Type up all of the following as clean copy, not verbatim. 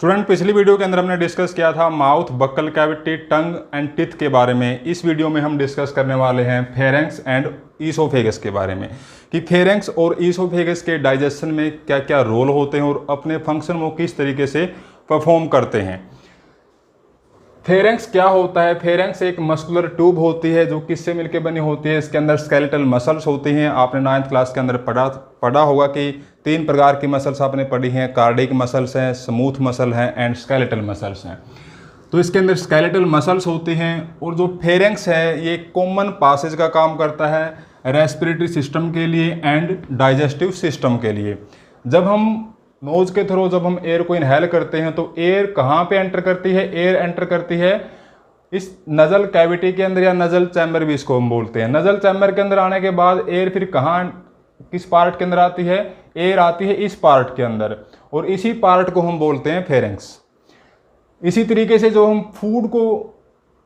Student, पिछली video के अंदर हमने डिस्कस किया था mouth, buccal cavity, tongue and teeth के बारे में। इस वीडियो में हम डिस्कस करने वाले हैं फेरेंक्स एंड ईसोफेगस के बारे में कि फेरेंक्स और ईसोफेगस के डाइजेशन में क्या क्या रोल होते हैं और अपने फंक्शन वो किस तरीके से परफॉर्म करते हैं। फेरेंक्स क्या होता है? फेरेंक्स एक मस्कुलर ट्यूब होती है जो किससे मिलकर बनी होती है। इसके अंदर स्केलेटल मसल्स होती हैं। आपने 9th क्लास के अंदर पढ़ा होगा कि 3 प्रकार की मसल्स आपने पढ़ी हैं। कार्डिक मसल्स हैं, स्मूथ मसल हैं एंड स्केलेटल मसल्स हैं। तो इसके अंदर स्केलेटल मसल्स होती हैं और जो फेरेंक्स है ये कॉमन पासेज का काम करता है रेस्पिरेटरी सिस्टम के लिए एंड डाइजेस्टिव सिस्टम के लिए। जब हम नोज के थ्रू जब हम एयर को इनहेल करते हैं तो एयर कहाँ पे एंटर करती है? एयर एंटर करती है इस नजल कैविटी के अंदर, या नजल चैम्बर भी इसको हम बोलते हैं। नजल चैम्बर के अंदर आने के बाद एयर फिर कहाँ, किस पार्ट के अंदर आती है? एयर आती है इस पार्ट के अंदर, और इसी पार्ट को हम बोलते हैं फेरेंक्स। इसी तरीके से जो हम फूड को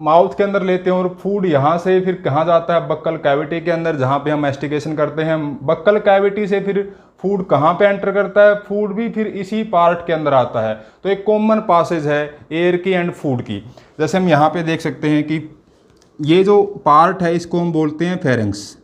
माउथ के अंदर लेते हैं और फूड यहाँ से फिर कहाँ जाता है? बक्कल कैविटी के अंदर, जहाँ पे हम मैस्टिकेशन करते हैं। बक्कल कैविटी से फिर फूड कहाँ पे एंटर करता है? फूड भी फिर इसी पार्ट के अंदर आता है। तो एक कॉमन पासेज है एयर की एंड फूड की। जैसे हम यहाँ पे देख सकते हैं कि ये जो पार्ट है इसको हम बोलते हैं फेरेंक्स।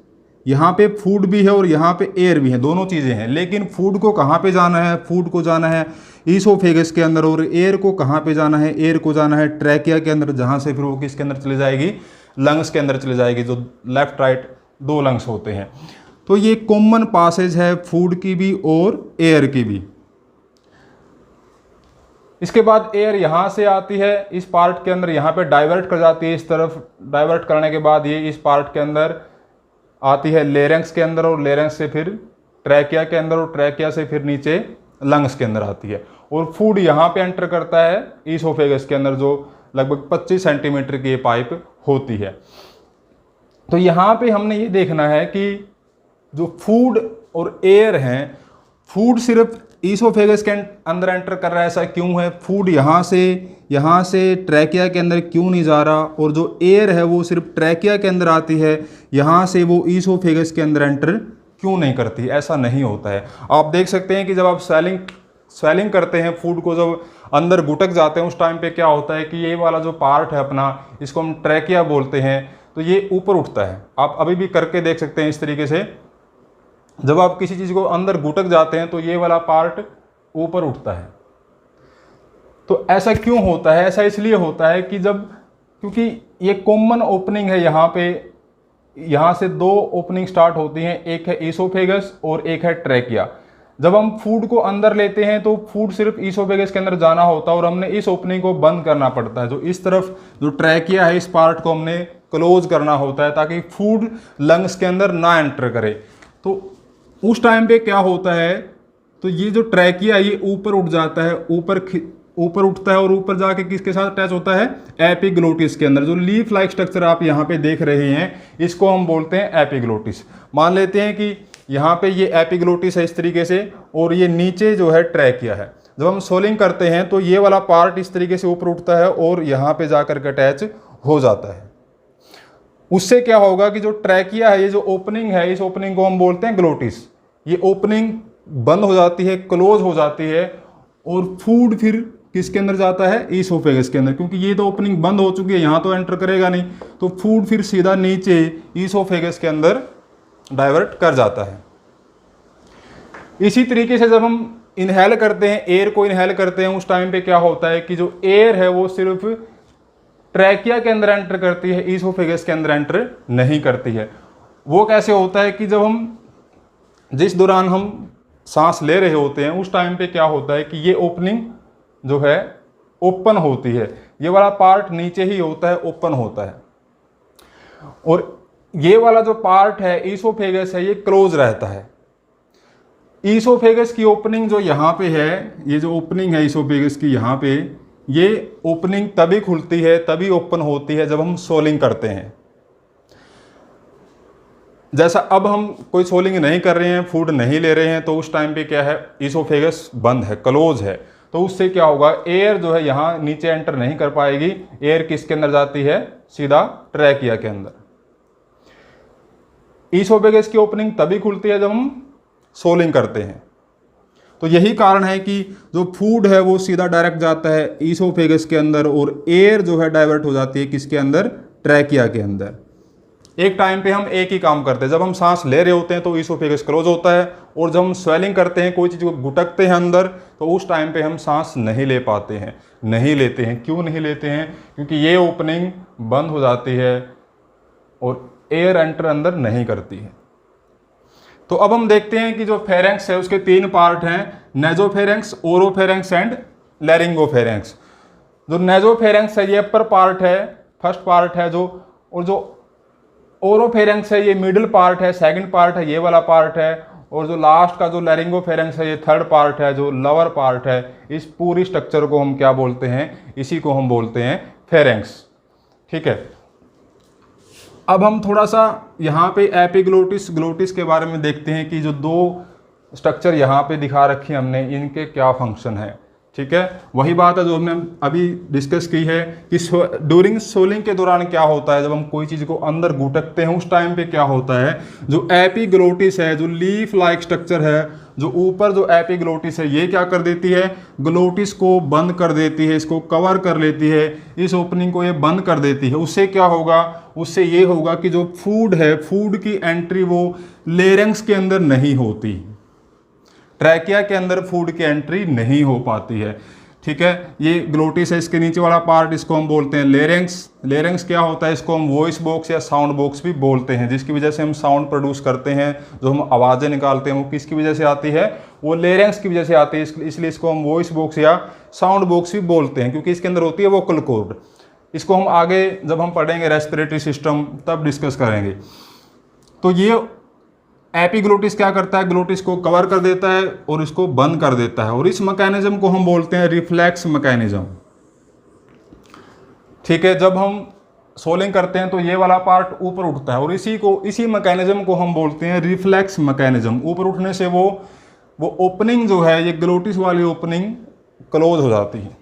यहाँ पे फूड भी है और यहाँ पे एयर भी है, दोनों चीज़ें हैं। लेकिन फूड को कहाँ पे जाना है? फूड को जाना है ईसोफेगस के अंदर, और एयर को कहाँ पे जाना है? एयर को जाना है ट्रैकिया के अंदर, जहाँ से फिर वो किसके अंदर चली जाएगी? लंग्स के अंदर चली जाएगी, जो लेफ्ट राइट 2 लंग्स होते हैं। तो ये कॉमन पासेज है फूड की भी और एयर की भी। इसके बाद एयर यहाँ से आती है इस पार्ट के अंदर, यहाँ पे डाइवर्ट कर जाती है इस तरफ। डाइवर्ट करने के बाद ये इस पार्ट के अंदर आती है लेरेंक्स के अंदर, और लेरेंक्स से फिर ट्रैकिया के अंदर, और ट्रैकिया से फिर नीचे लंग्स के अंदर आती है। और फूड यहाँ पे एंटर करता है ईसोफेगस के अंदर, जो लगभग 25 सेंटीमीटर की ये पाइप होती है। तो यहाँ पे हमने ये देखना है कि जो फूड और एयर हैं, फूड सिर्फ ईसोफेगस के अंदर एंटर कर रहा है, ऐसा क्यों है? फूड यहाँ से ट्रैकिया के अंदर क्यों नहीं जा रहा? और जो एयर है वो सिर्फ ट्रैकिया के अंदर आती है, यहाँ से वो ईसोफेगस के अंदर एंटर क्यों नहीं करती? ऐसा नहीं होता है। आप देख सकते हैं कि जब आप स्वेलिंग करते हैं, फूड को जब अंदर गुटक जाते हैं, उस टाइम पे क्या होता है कि ये वाला जो पार्ट है अपना, इसको हम ट्रैकिया बोलते हैं, तो ये ऊपर उठता है। आप अभी भी करके देख सकते हैं इस तरीके से। जब आप किसी चीज़ को अंदर गुटक जाते हैं तो ये वाला पार्ट ऊपर उठता है। तो ऐसा क्यों होता है? ऐसा इसलिए होता है कि क्योंकि ये कॉमन ओपनिंग है यहाँ पे, यहाँ से 2 ओपनिंग स्टार्ट होती हैं, एक है ईसोफेगस और एक है ट्रैकिया। जब हम फूड को अंदर लेते हैं तो फूड सिर्फ ईसोफेगस के अंदर जाना होता है और हमने इस ओपनिंग को बंद करना पड़ता है। जो इस तरफ जो ट्रैकिया है, इस पार्ट को हमने क्लोज करना होता है ताकि फूड लंग्स के अंदर ना एंटर करे। तो उस टाइम पे क्या होता है, तो ये जो ट्रैकिया ये ऊपर उठ जाता है, ऊपर उठता है और ऊपर जाके किसके साथ अटैच होता है? एपिग्लोटिस के अंदर। जो लीफ लाइक स्ट्रक्चर आप यहाँ पे देख रहे हैं, इसको हम बोलते हैं एपिग्लोटिस। मान लेते हैं कि यहाँ पे ये एपिग्लोटिस है इस तरीके से, और ये नीचे जो है ट्रैकिया है। जब हम सोलिंग करते हैं तो ये वाला पार्ट इस तरीके से ऊपर उठता है और यहाँ पे जाकर के अटैच हो जाता है। उससे क्या होगा कि जो ट्रैकिया है, ये जो ओपनिंग है, इस ओपनिंग को हम बोलते हैं ग्लोटिस। ये ओपनिंग बंद हो जाती है, क्लोज हो जाती है, और फूड फिर किसके अंदर जाता है? ईसोफेगस के अंदर। क्योंकि ये तो ओपनिंग बंद हो चुकी है, यहाँ तो एंटर करेगा नहीं, तो फूड फिर सीधा नीचे ईसोफेगस के अंदर डाइवर्ट कर जाता है। इसी तरीके से जब हम इनहेल करते हैं, एयर को इनहेल करते हैं, उस टाइम पे क्या होता है कि जो एयर है वो सिर्फ ट्रैकिया के अंदर एंटर करती है, ईसोफेगस के अंदर एंटर नहीं करती है। वो कैसे होता है कि जब हम जिस दौरान हम सांस ले रहे होते हैं, उस टाइम पे क्या होता है कि ये ओपनिंग जो है ओपन होती है। ये वाला पार्ट नीचे ही होता है, ओपन होता है, और ये वाला जो पार्ट है ईसोफेगस है, ये क्लोज रहता है। ईसोफेगस की ओपनिंग जो यहाँ पे है, ये जो ओपनिंग है ईसोफेगस की यहाँ पे, ये ओपनिंग तभी खुलती है, तभी ओपन होती है जब हम सोलिंग करते हैं। जैसा अब हम कोई सोलिंग नहीं कर रहे हैं, फूड नहीं ले रहे हैं, तो उस टाइम पे क्या है? ईसोफेगस बंद है, क्लोज है। तो उससे क्या होगा? एयर जो है यहाँ नीचे एंटर नहीं कर पाएगी। एयर किसके अंदर जाती है? सीधा ट्रैकिया के अंदर। ईसोफेगस की ओपनिंग तभी खुलती है जब हम सोलिंग करते हैं। तो यही कारण है कि जो फूड है वो सीधा डायरेक्ट जाता है ईसोफेगस के अंदर और एयर जो है डाइवर्ट हो जाती है किसके अंदर, ट्रैकिया के अंदर। एक टाइम पे हम एक ही काम करते हैं, जब हम सांस ले रहे होते हैं तो ईसोफेगस क्लोज होता है, और जब हम स्वेलिंग करते हैं, कोई चीज़ को गुटकते हैं अंदर, तो उस टाइम पे हम सांस नहीं ले पाते हैं, नहीं लेते हैं। क्यों नहीं लेते हैं? क्योंकि ये ओपनिंग बंद हो जाती है और एयर एंटर अंदर नहीं करती है। तो अब हम देखते हैं कि जो फेरेंक्स है उसके 3 पार्ट हैं, नेजोफेरेंक्स, ओरोफेरेंक्स एंड लैरिंगोफेरेंक्स। जो नेजोफेरेंक्स है ये अपर पार्ट है, फर्स्ट पार्ट है जो, और जो ओरोफेरेंक्स है ये मिडिल पार्ट है, सेकंड पार्ट है ये वाला पार्ट है, और जो लास्ट का जो लैरिंगोफेरेंक्स है ये थर्ड पार्ट है, जो लोअर पार्ट है। इस पूरी स्ट्रक्चर को हम क्या बोलते हैं? इसी को हम बोलते हैं फेरेंक्स। ठीक है, अब हम थोड़ा सा यहाँ पे एपिग्लोटिस, ग्लोटिस के बारे में देखते हैं कि जो 2 स्ट्रक्चर यहाँ पे दिखा रखी है हमने, इनके क्या फंक्शन है। ठीक है, वही बात है जो हमने अभी डिस्कस की है कि ड्यूरिंग सोलिंग के दौरान क्या होता है, जब हम कोई चीज़ को अंदर घुटकते हैं उस टाइम पे क्या होता है। जो एपिग्लोटिस है, जो लीफ लाइक स्ट्रक्चर है, जो ऊपर जो एपिग्लोटिस है ये क्या कर देती है, ग्लोटिस को बंद कर देती है, इसको कवर कर लेती है, इस ओपनिंग को ये बंद कर देती है। उससे क्या होगा? उससे ये होगा कि जो फूड है, फूड की एंट्री वो लेरेंक्स के अंदर नहीं होती, ट्रैकिया के अंदर फूड की एंट्री नहीं हो पाती है। ठीक है, ये ग्लोटिस है, इसके नीचे वाला पार्ट, इसको हम बोलते हैं लेरेंक्स। लेरेंक्स क्या होता है? इसको हम वॉइस बॉक्स या साउंड बॉक्स भी बोलते हैं, जिसकी वजह से हम साउंड प्रोड्यूस करते हैं, जो हम आवाज़ें निकालते हैं वो किसकी वजह से आती है? वो लेरेंक्स की वजह से आती है। इसलिए इसको हम वॉइस बॉक्स या साउंड बॉक्स भी बोलते हैं, क्योंकि इसके अंदर होती है वोकल कॉर्ड। इसको हम आगे जब हम पढ़ेंगे रेस्पिरेटरी सिस्टम तब डिस्कस करेंगे। तो ये एपिग्लोटिस क्या करता है? ग्लोटिस को कवर कर देता है और इसको बंद कर देता है, और इस मैकेनिज्म को हम बोलते हैं रिफ्लेक्स मैकेनिज्म। ठीक है, जब हम सोलिंग करते हैं तो ये वाला पार्ट ऊपर उठता है, और इसी मैकेनिज्म को हम बोलते हैं रिफ्लेक्स मैकेनिज्म। ऊपर उठने से वो ओपनिंग जो है, ये ग्लोटिस वाली ओपनिंग क्लोज हो जाती है।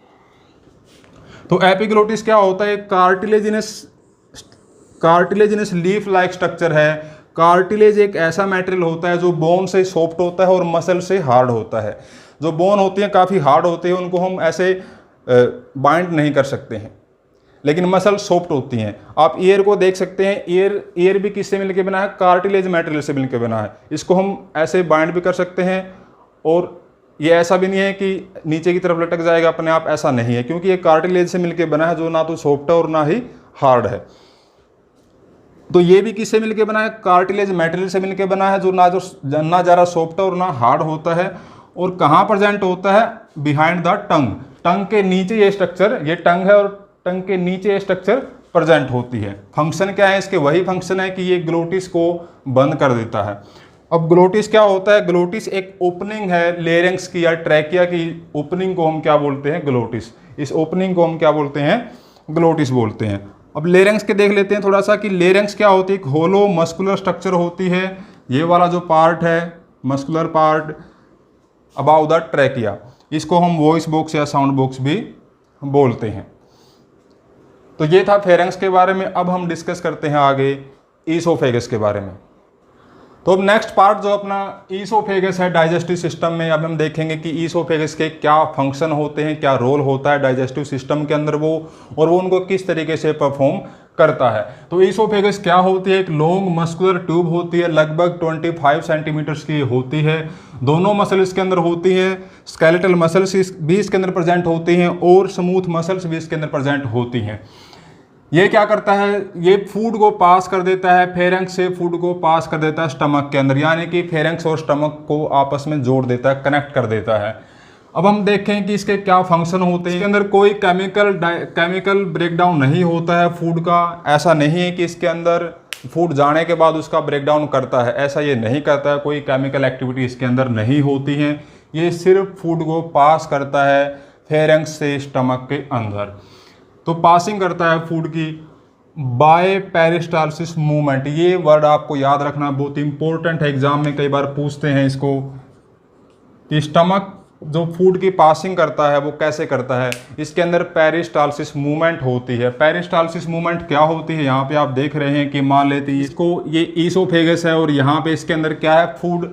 तो एपिग्लोटिस क्या होता है? कार्टिलेजिनस लीफ लाइक स्ट्रक्चर है। कार्टिलेज एक ऐसा मटेरियल होता है जो बोन से सॉफ्ट होता है और मसल से हार्ड होता है। जो बोन होती हैं काफ़ी हार्ड होती है, उनको हम ऐसे बाइंड नहीं कर सकते हैं, लेकिन मसल सॉफ्ट होती हैं। आप ईयर को देख सकते हैं, ईयर भी किससे मिलकर बना है? कार्टिलेज मटेरियल से मिलकर बना है। इसको हम ऐसे बाइंड भी कर सकते हैं, और ये ऐसा भी नहीं है कि नीचे की तरफ लटक जाएगा अपने आप, ऐसा नहीं है, क्योंकि ये कार्टिलेज से मिलकर बना है, जो ना तो सॉफ्ट है और ना ही हार्ड है। तो ये भी किससे मिलके बना है? कार्टिलेज मटेरियल से मिलके बना है, जो ना ज़्यादा सॉफ्ट है और ना हार्ड होता है। और कहाँ प्रेजेंट होता है? Behind the tongue. टंग के नीचे ये स्ट्रक्चर, ये टंग है और टंग के नीचे ये स्ट्रक्चर प्रेजेंट होती है। फंक्शन क्या है इसके? वही फंक्शन है कि ये ग्लोटिस को बंद कर देता है। अब ग्लोटिस क्या होता है? ग्लोटिस एक ओपनिंग है लेरेंक्स की या ट्रैकिया की ओपनिंग को हम क्या बोलते हैं? ग्लोटिस। इस ओपनिंग को हम क्या बोलते हैं? ग्लोटिस बोलते हैं। अब लेरेंक्स के देख लेते हैं थोड़ा सा कि लेरेंक्स क्या होती है। एक होलो मस्कुलर स्ट्रक्चर होती है, ये वाला जो पार्ट है muscular part about the trachea, इसको हम वॉइस बॉक्स या साउंड बॉक्स भी बोलते हैं। तो ये था फेरेंक्स के बारे में। अब हम डिस्कस करते हैं आगे ईसोफेगस के बारे में। तो अब नेक्स्ट पार्ट जो अपना ईसोफेगस है डाइजेस्टिव सिस्टम में, अब हम देखेंगे कि ईसोफेगस के क्या फंक्शन होते हैं, क्या रोल होता है डाइजेस्टिव सिस्टम के अंदर वो, और वो उनको किस तरीके से परफॉर्म करता है। तो ईसोफेगस क्या होती है? एक लॉन्ग मस्कुलर ट्यूब होती है, लगभग 25 सेंटीमीटर्स की होती है। दोनों मसल इसके अंदर होती हैं, स्केलेटल मसल्स भी इसके अंदर प्रेजेंट होती हैं और स्मूथ मसल्स भी इसके अंदर प्रेजेंट होती हैं। ये क्या करता है? ये फूड को पास कर देता है, फेरेंक्स से फूड को पास कर देता है स्टमक के अंदर, यानी कि फेरेंक्स और स्टमक को आपस में जोड़ देता है, कनेक्ट कर देता है। अब हम देखें कि इसके क्या फंक्शन होते हैं। इसके अंदर कोई केमिकल ब्रेकडाउन नहीं होता है फूड का। ऐसा नहीं है कि इसके अंदर फूड जाने के बाद उसका ब्रेकडाउन करता है, ऐसा ये नहीं करता है। कोई केमिकल एक्टिविटी इसके अंदर नहीं होती है। ये सिर्फ फूड को पास करता है फेरेंक्स से स्टमक के अंदर। तो पासिंग करता है फूड की बाय पेरिस्टालसिस मूवमेंट। ये वर्ड आपको याद रखना बहुत इंपॉर्टेंट है, एग्जाम में कई बार पूछते हैं इसको कि स्टमक जो फूड की पासिंग करता है वो कैसे करता है। इसके अंदर पेरिस्टालसिस मूवमेंट होती है। पेरिस्टालसिस मूवमेंट क्या होती है? यहाँ पे आप देख रहे हैं कि मान लेते हैं इसको, ये ईसोफेगस है और यहाँ पे इसके अंदर क्या है? फूड।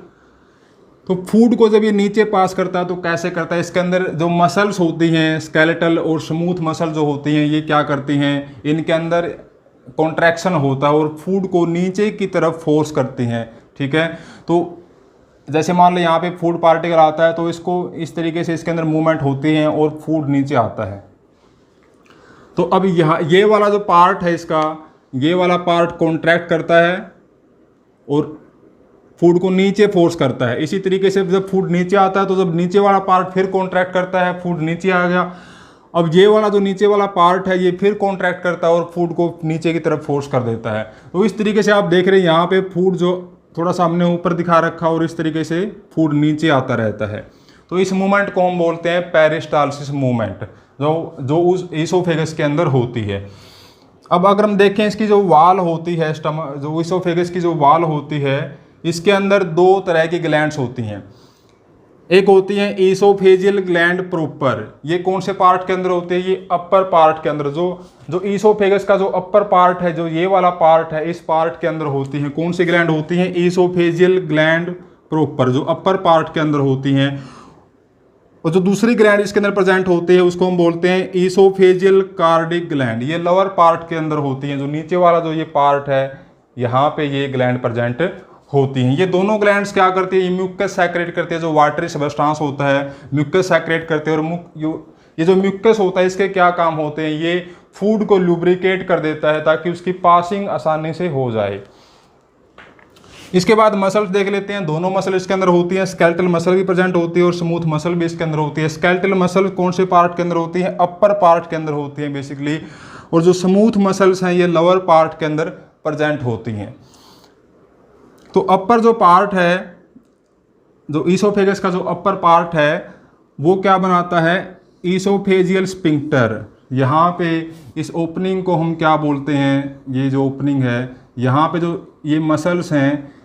तो फूड को जब ये नीचे पास करता है तो कैसे करता है, इसके अंदर जो मसल्स होती हैं, स्केलेटल और स्मूथ मसल जो होती हैं, ये क्या करती हैं, इनके अंदर कॉन्ट्रैक्शन होता है और फूड को नीचे की तरफ फोर्स करती हैं। ठीक है, तो जैसे मान लो यहाँ पे फूड पार्टिकल आता है तो इसको इस तरीके से इसके अंदर मूवमेंट होती है और फूड नीचे आता है। तो अब यहाँ ये वाला जो पार्ट है इसका, ये वाला पार्ट कॉन्ट्रैक्ट करता है और फूड को नीचे फोर्स करता है। इसी तरीके से जब फूड नीचे आता है तो जब नीचे वाला पार्ट फिर कॉन्ट्रैक्ट करता है, फूड नीचे आ गया। अब ये वाला जो नीचे वाला पार्ट है ये फिर कॉन्ट्रैक्ट करता है और फूड को नीचे की तरफ फोर्स कर देता है। तो इस तरीके से आप देख रहे हैं यहाँ पे फूड जो थोड़ा सा हमने ऊपर दिखा रखा और इस तरीके से फूड नीचे आता रहता है। तो इस मूवमेंट को हम बोलते हैं पेरिस्टाल्सिस मूवमेंट, जो उस ईसोफेगस के अंदर होती है। अब अगर हम देखें इसकी जो वाल होती है, स्टमक जो ईसोफेगस की जो वाल होती है, इसके अंदर दो तरह की ग्लैंड्स होती हैं। एक होती है ईसोफेजियल ग्लैंड प्रॉपर, ये कौन से पार्ट के अंदर होती है, ये अपर पार्ट के अंदर, जो ईसोफेगस का जो अपर पार्ट है, जो ये वाला पार्ट है, इस पार्ट के अंदर होती हैं। कौन सी ग्लैंड होती हैं, ईसोफेजियल ग्लैंड प्रॉपर, जो अपर पार्ट के अंदर होती हैं। और जो दूसरी ग्लैंड इसके अंदर प्रेजेंट होती है उसको हम बोलते हैं ईसोफेजियल कार्डिक ग्लैंड, ये लोअर पार्ट के अंदर होती हैं। जो नीचे वाला जो ये पार्ट है, यहाँ पे ये ग्लैंड प्रेजेंट होती हैं। ये दोनों ग्लैंड्स क्या करती है, ये म्यूकस सेक्रेट करती है, जो वाटरी सब्सटेंस होता है म्यूकस सेक्रेट करते हैं। और ये जो म्यूकस होता है इसके क्या काम होते हैं, ये फूड को लुब्रिकेट कर देता है ताकि उसकी पासिंग आसानी से हो जाए। इसके बाद मसल्स देख लेते हैं, दोनों मसल इसके अंदर होती हैं, स्केलेटल मसल भी प्रेजेंट होती है और स्मूथ मसल भी इसके अंदर होती है। स्केलेटल मसल कौन से पार्ट के अंदर होती है, अपर पार्ट के अंदर होती है बेसिकली, और जो स्मूथ मसल्स हैं ये लोअर पार्ट के अंदर प्रेजेंट होती हैं। तो अपर जो पार्ट है, जो ईसोफेगस का जो अपर पार्ट है, वो क्या बनाता है, ईसोफेजियल स्पिंक्टर। यहाँ पे इस ओपनिंग को हम क्या बोलते हैं, ये जो ओपनिंग है, यहाँ पे जो ये मसल्स हैं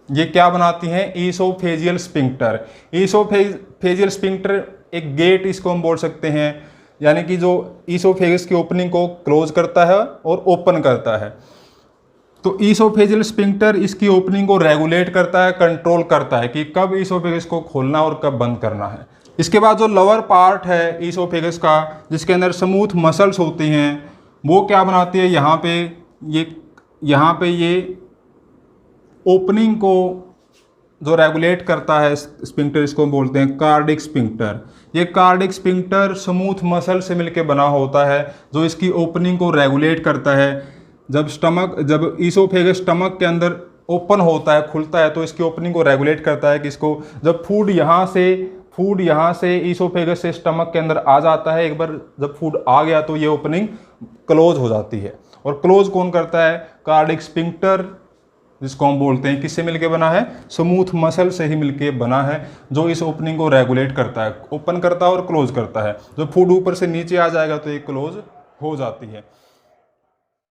ये क्या बनाती हैं, ईसोफेजियल स्पिंक्टर। ईसोफेजियल स्पिंक्टर एक गेट इसको हम बोल सकते हैं, यानी कि जो ईसोफेगस की ओपनिंग को क्लोज करता है और ओपन करता है। तो ईसोफेजियल स्पिंक्टर इसकी ओपनिंग को रेगुलेट करता है, कंट्रोल करता है कि कब ईसोफेगस को खोलना और कब बंद करना है। इसके बाद जो लोअर पार्ट है ईसोफेगस का, जिसके अंदर स्मूथ मसल्स होती हैं, वो क्या बनाती है, यहाँ पे ये ओपनिंग को जो रेगुलेट करता है स्पिंक्टर, इसको हम बोलते हैं कार्डिक स्पिंक्टर। ये कार्डिक स्पिंक्टर स्मूथ मसल से मिलकर बना होता है, जो इसकी ओपनिंग को रेगुलेट करता है। जब ईसोफेगस स्टमक के अंदर ओपन होता है, खुलता है, तो इसकी ओपनिंग को रेगुलेट करता है कि इसको जब फूड यहाँ से ईसोफेगस से स्टमक के अंदर आ जाता है, एक बार जब फूड आ गया तो ये ओपनिंग क्लोज हो जाती है। और क्लोज कौन करता है, कार्डिक स्पिंक्टर, जिसको हम बोलते हैं किससे मिलके बना है, स्मूथ मसल से ही मिलके बना है, जो इस ओपनिंग को रेगुलेट करता है, ओपन करता है और क्लोज करता है। जब फूड ऊपर से नीचे आ जाएगा तो ये क्लोज हो जाती है।